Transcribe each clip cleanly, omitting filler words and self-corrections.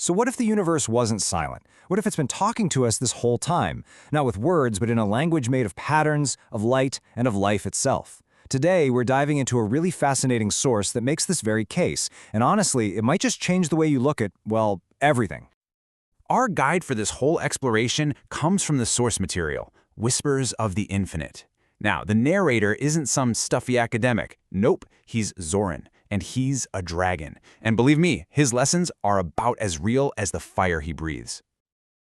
So what if the universe wasn't silent? What if it's been talking to us this whole time? Not with words, but in a language made of patterns, of light, and of life itself. Today, we're diving into a really fascinating source that makes this very case, and honestly, it might just change the way you look at, well, everything. Our guide for this whole exploration comes from the source material, Whispers of the Infinite. Now, the narrator isn't some stuffy academic. Nope, he's Zoran, and he's a dragon. And believe me, his lessons are about as real as the fire he breathes.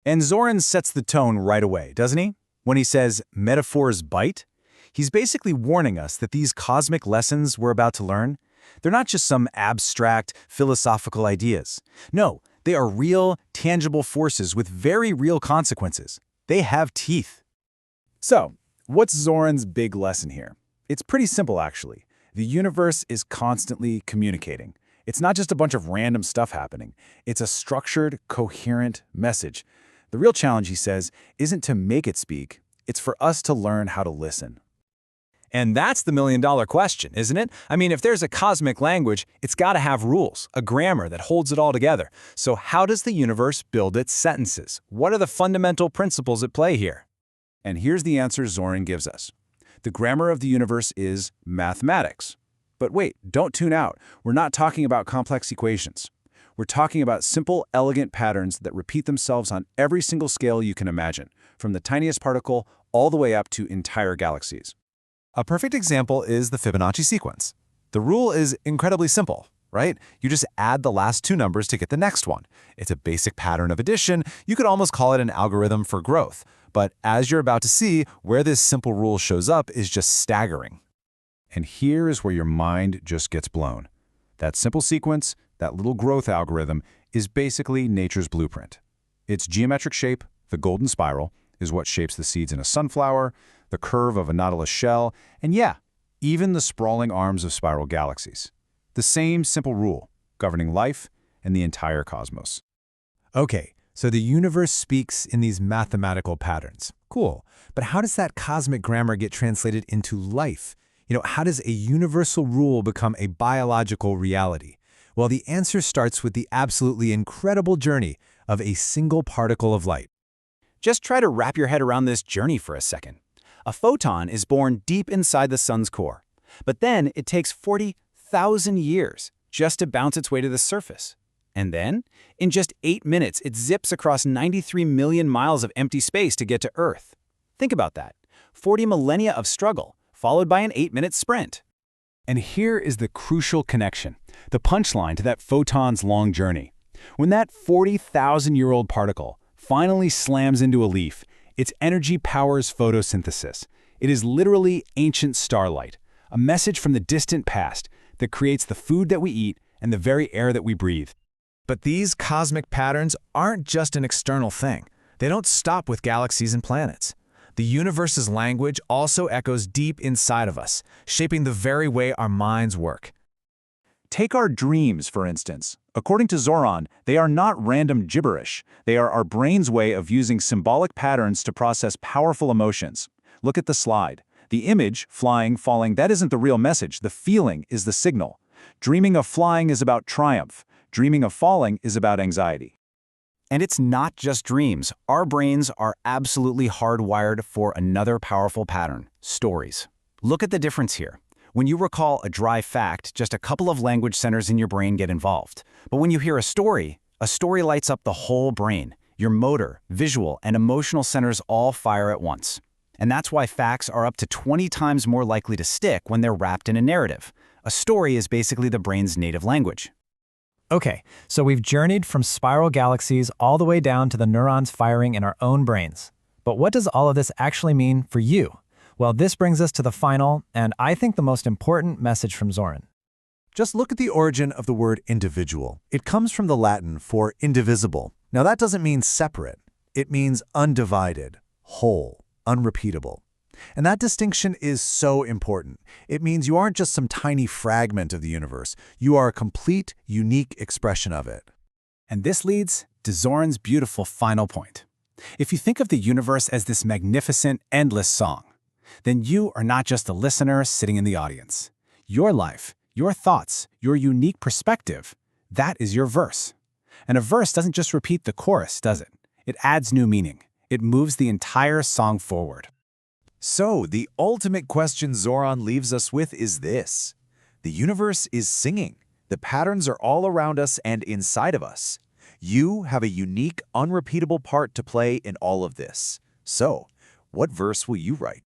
And Zoran sets the tone right away, doesn't he? When he says, metaphors bite, he's basically warning us that these cosmic lessons we're about to learn, they're not just some abstract, philosophical ideas. No, they are real, tangible forces with very real consequences. They have teeth. So, what's Zoran's big lesson here? It's pretty simple, actually. The universe is constantly communicating. It's not just a bunch of random stuff happening. It's a structured, coherent message. The real challenge, he says, isn't to make it speak. It's for us to learn how to listen. And that's the million-dollar question, isn't it? I mean, if there's a cosmic language, it's got to have rules, a grammar that holds it all together. So how does the universe build its sentences? What are the fundamental principles at play here? And here's the answer Zoran gives us. The grammar of the universe is mathematics. But wait, don't tune out. We're not talking about complex equations. We're talking about simple, elegant patterns that repeat themselves on every single scale you can imagine, from the tiniest particle all the way up to entire galaxies. A perfect example is the Fibonacci sequence. The rule is incredibly simple, right? You just add the last two numbers to get the next one. It's a basic pattern of addition. You could almost call it an algorithm for growth. But as you're about to see, where this simple rule shows up is just staggering. And here is where your mind just gets blown. That simple sequence, that little growth algorithm, is basically nature's blueprint. Its geometric shape, the golden spiral, is what shapes the seeds in a sunflower, the curve of a nautilus shell, and yeah, even the sprawling arms of spiral galaxies. The same simple rule, governing life and the entire cosmos. Okay, so the universe speaks in these mathematical patterns. Cool. But how does that cosmic grammar get translated into life? How does a universal rule become a biological reality? Well, the answer starts with the absolutely incredible journey of a single particle of light. Just try to wrap your head around this journey for a second. A photon is born deep inside the sun's core, but then it takes 40,000 years just to bounce its way to the surface. And then, in just 8 minutes, it zips across 93 million miles of empty space to get to Earth. Think about that. 40 millennia of struggle, followed by an 8-minute sprint. And here is the crucial connection, the punchline to that photon's long journey. When that 40,000-year-old particle finally slams into a leaf, its energy powers photosynthesis. It is literally ancient starlight, a message from the distant past that creates the food that we eat and the very air that we breathe. But these cosmic patterns aren't just an external thing. They don't stop with galaxies and planets. The universe's language also echoes deep inside of us, shaping the very way our minds work. Take our dreams, for instance. According to Zoran, they are not random gibberish. They are our brain's way of using symbolic patterns to process powerful emotions. Look at the slide. The image, flying, falling, that isn't the real message. The feeling is the signal. Dreaming of flying is about triumph. Dreaming of falling is about anxiety. And it's not just dreams. Our brains are absolutely hardwired for another powerful pattern: stories. Look at the difference here. When you recall a dry fact, just a couple of language centers in your brain get involved. But when you hear a story lights up the whole brain. Your motor, visual, and emotional centers all fire at once. And that's why facts are up to 20 times more likely to stick when they're wrapped in a narrative. A story is basically the brain's native language. Okay, so we've journeyed from spiral galaxies all the way down to the neurons firing in our own brains. But what does all of this actually mean for you? Well, this brings us to the final, and I think the most important message from Zoran. Just look at the origin of the word individual. It comes from the Latin for indivisible. Now that doesn't mean separate. It means undivided, whole, unrepeatable. And that distinction is so important. It means you aren't just some tiny fragment of the universe. You are a complete, unique expression of it. And this leads to Zoran's beautiful final point. If you think of the universe as this magnificent, endless song, then you are not just a listener sitting in the audience. Your life, your thoughts, your unique perspective, that is your verse. And a verse doesn't just repeat the chorus, does it? It adds new meaning. It moves the entire song forward. So, the ultimate question Zoran leaves us with is this. The universe is singing. The patterns are all around us and inside of us. You have a unique, unrepeatable part to play in all of this. So, what verse will you write?